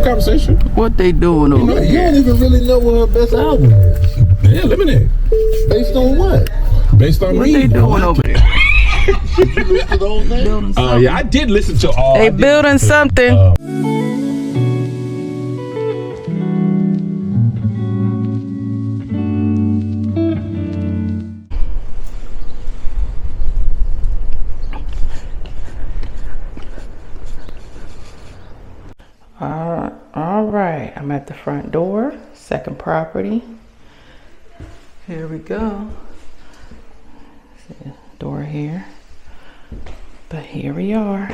conversation. What they doing over there? You don't even really know what her best album is. Yeah, Lemonade. Based on what? Based on What me. they doing over there? Did you listen to the whole thing? Building Oh, something. yeah, I did listen to all. They building something. All right, I'm at the front door, second property. Here we go. See, door here. But here we are.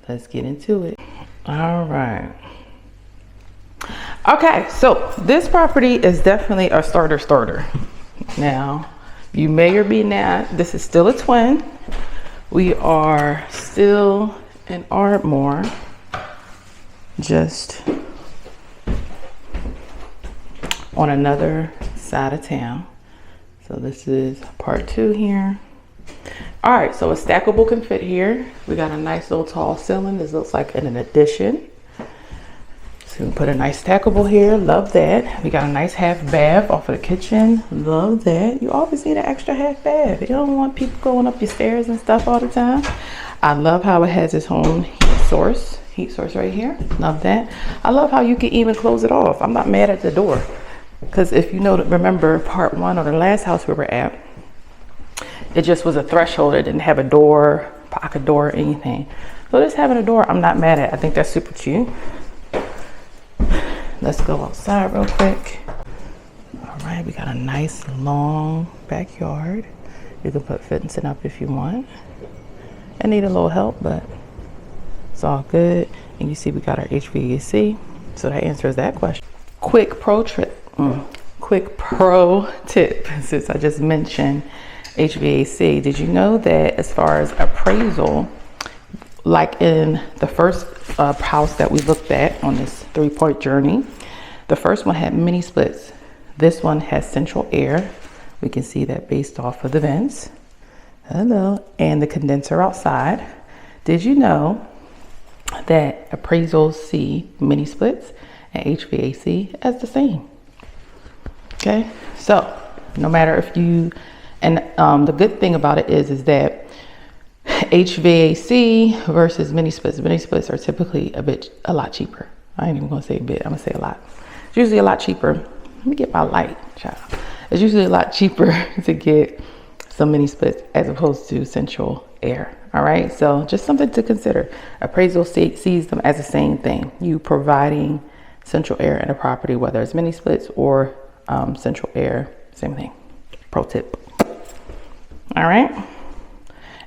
Let's get into it. All right. Okay, so this property is definitely a starter. Now, you may or may not, this is still a twin. We are still in Ardmore, just on another side of town. So this is part 2 here. All right, so a stackable can fit here. We got a nice little tall ceiling. This looks like an addition. So we can put a nice stackable here. Love that. We got a nice half bath off of the kitchen. Love that. You always need an extra half bath. You don't want people going up your stairs and stuff all the time. I love how it has its own heat source right here. Love that. I love how you can even close it off. I'm not mad at the door, because if you know, remember part 1 or the last house we were at, it just was a threshold. It didn't have a door, pocket door, or anything. So just having a door, I'm not mad at. I think that's super cute. Let's go outside real quick. All right, we got a nice long backyard. You can put fencing up if you want. I need a little help, but it's all good. And you see we got our HVAC. So that answers that question. Quick pro tip, since I just mentioned HVAC. Did you know that as far as appraisal, like in the first house that we looked at on this 3-point journey, the first one had mini splits. This one has central air. We can see that based off of the vents. Hello. And the condenser outside. Did you know that appraisals see mini splits and HVAC as the same? Okay, so no matter if you, and the good thing about it is that HVAC versus mini splits are typically a lot cheaper. I ain't even gonna say a bit, I'm gonna say a lot. It's usually a lot cheaper. Let me get my light, child. It's usually a lot cheaper to get some mini splits as opposed to central air. All right, so just something to consider. Appraisal sees them as the same thing. You providing central air in a property, whether it's mini splits or central air, same thing. Pro tip. All right.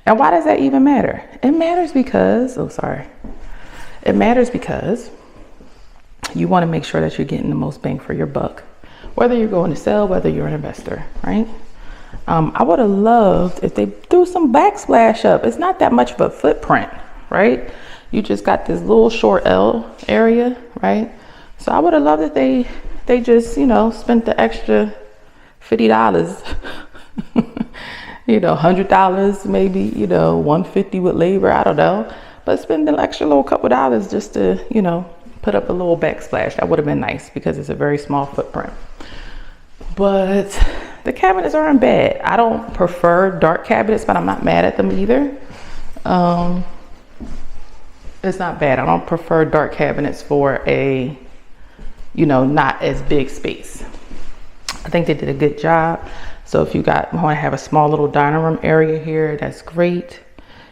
And why does that even matter? It matters because, it matters because you want to make sure that you're getting the most bang for your buck, whether you're going to sell, whether you're an investor, right? I would have loved if they threw some backsplash up. It's not that much of a footprint, right? You just got this little short L area, right? So I would have loved if they just, you know, spent the extra $50, you know, $100 maybe, you know, $150 with labor, I don't know. But spend an extra little couple dollars just to, you know, put up a little backsplash. That would have been nice because it's a very small footprint. But the cabinets aren't bad. I don't prefer dark cabinets, but I'm not mad at them either. It's not bad. I don't prefer dark cabinets for a, you know, not as big space. I think they did a good job. So if you want to have a small little dining room area here, that's great.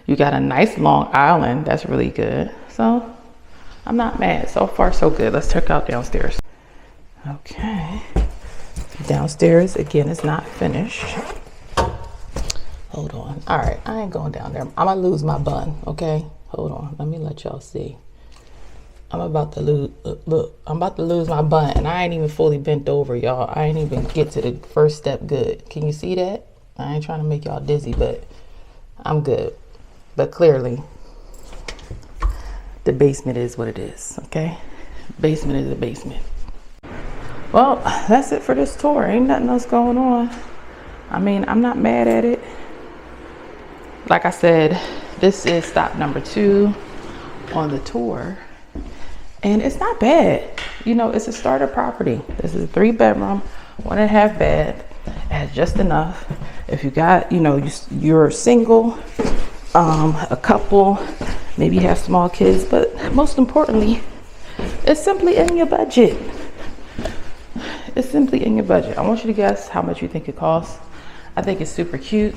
You got a nice long island. That's really good. So I'm not mad. So far, so good. Let's check out downstairs. Okay. Downstairs, again, it's not finished. Hold on. All right, I ain't going down there. I'm gonna lose my bun, okay? Hold on, let me let y'all see. I'm about to lose, look, I'm about to lose my bun and I ain't even fully bent over, y'all. I ain't even get to the first step good. Can you see that? I ain't trying to make y'all dizzy, but I'm good. But clearly, the basement is what it is, okay? Basement is the basement. Well, that's it for this tour. Ain't nothing else going on. I mean, I'm not mad at it. Like I said, this is stop number 2 on the tour. And it's not bad. You know, it's a starter property. This is a 3-bedroom, 1.5 bed. It has just enough. If you got, you know, you're single, a couple, maybe you have small kids, but most importantly, it's simply in your budget. It's simply in your budget. I want you to guess how much you think it costs. I think it's super cute.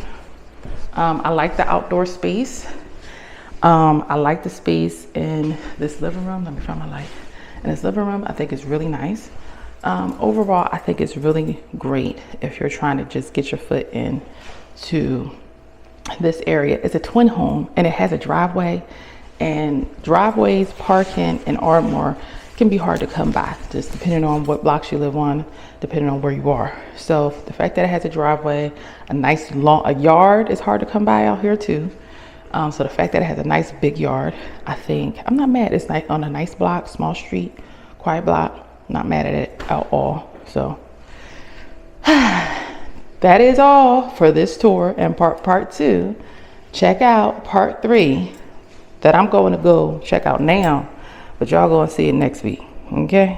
I like the outdoor space. I like the space in this living room. Let me find my light. In this living room, I think it's really nice. Overall, I think it's really great if you're trying to just get your foot in to this area. It's a twin home and it has a driveway, and driveways, parking in Ardmore can be hard to come by, just depending on what blocks you live on, depending on where you are. So the fact that it has a driveway, a yard is hard to come by out here too. So the fact that it has a nice big yard, I think, I'm not mad. It's on a nice block, small street, quiet block. Not mad at it at all. So that is all for this tour and part 2. Check out part 3 that I'm going to go check out now, but y'all go and see it next week. Okay.